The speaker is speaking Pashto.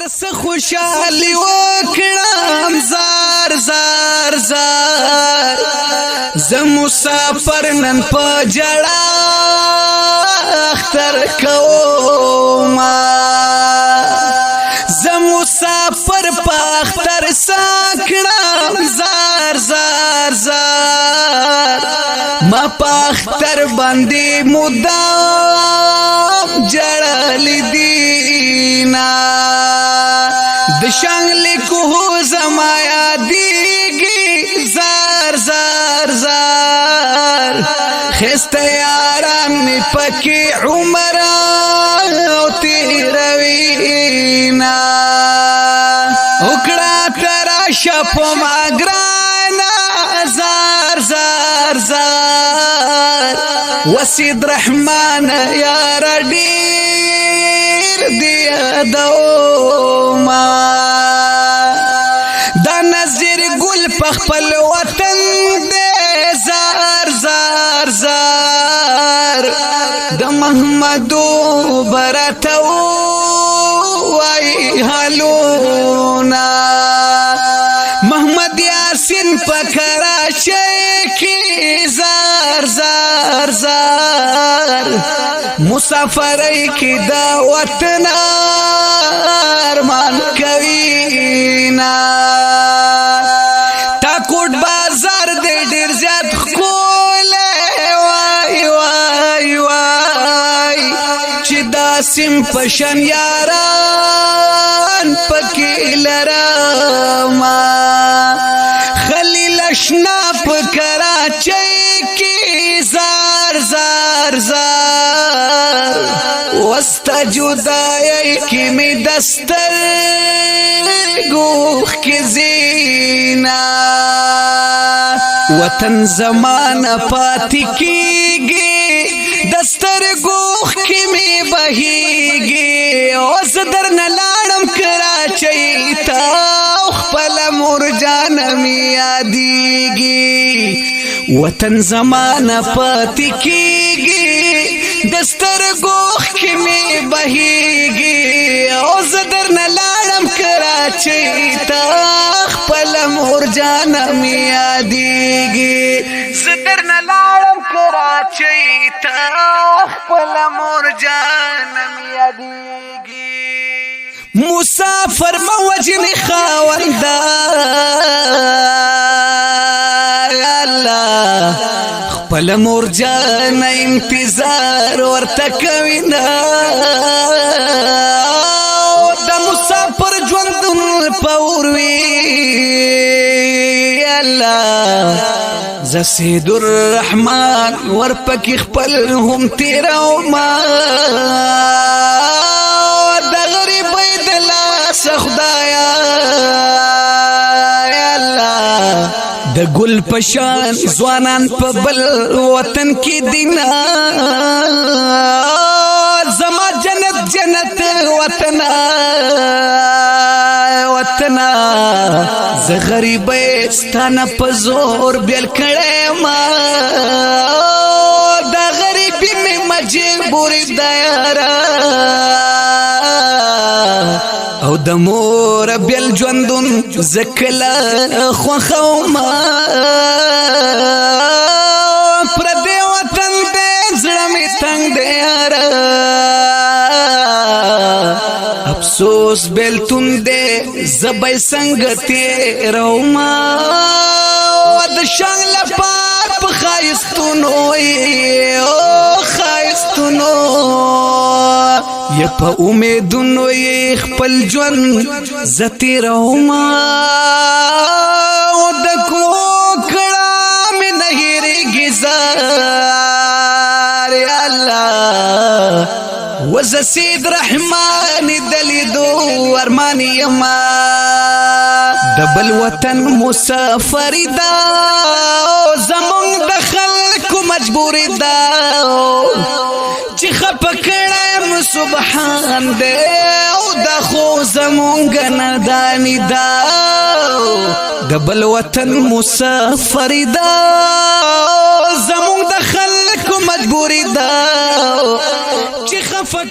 دس خوشالي وکړم زار زار زار زه مسافر نن په جړا اختر کوما زه مسافر په اختر ساکړم زار زار زار ما په اختر باندې مدام جړل دینا د شانګل کو زما یادېږي زار زار زار خسته یاران می پکې عمر او تیروینا وکړه تراشه په ما ګرانا زار زار زار وسید رحمان یار ډیر دی دوما دا نظر ګل په خپل وطن دې زار زار زار د محمدو براتو وای حالونا محمد یاسین په کراچۍ کې زار زار زار مسافرۍ کې دا وطن ارمان کوینا تا کوټ بازار دې ډیر زیات خوله وای وای وای چې دا سیم پشن یاران پکې لرما خلیل اشنا په کراچۍ کې زار زار زار وستا جدائی کی می دستر گوخ کی زینا وطن زمان پاتی کیگی دستر گوخ کی می بہیگی اوز در نلانم کراچی تا خپل مرجان می یادیگی وطن زمان پاتی کیگی دستر گوخ کی می بہیگی او زدر نلانم کراچی تا خپل مرجان می یادیگی زدر نلانم کراچی تا خپل مرجان می یادیگی مسافر موجن خاوندا الله خپل مرجان انتظار ورته کوینا د مسافر ژوندون پوروي الله زسید الرحمن ورپک خپل هم تیرو ما د غریب د لاس خدایا د ګل پشان ځوانان په بل وطن کې دینا زما جنت جنت وطن وطن ز غریب ستانه په زور بیل کړه ما د غریبی می مجبور دایرا او د مور بیل ژوندون زکلا خوخوما پر دې وطن دې زړه می تنگ دې یارا افسوس بیلتون دې زبې څنګه تیروما د شان لپاره په خایستونو او خایستونو یا په امیدونو یې خپل ژوند زتیروما او د کوکړه مې نه هېرېږي زار یا الله وز سید رحمان دلیدو ارمان یما د بل وطن مسافر دا زمونږ د خلکو مجبوري دا چې خپه کړم سبحان دې او د خو زمونږ ندانی دا د بل وطن مسافر دا زمونږ د خلکو مجبوري دا چې خفه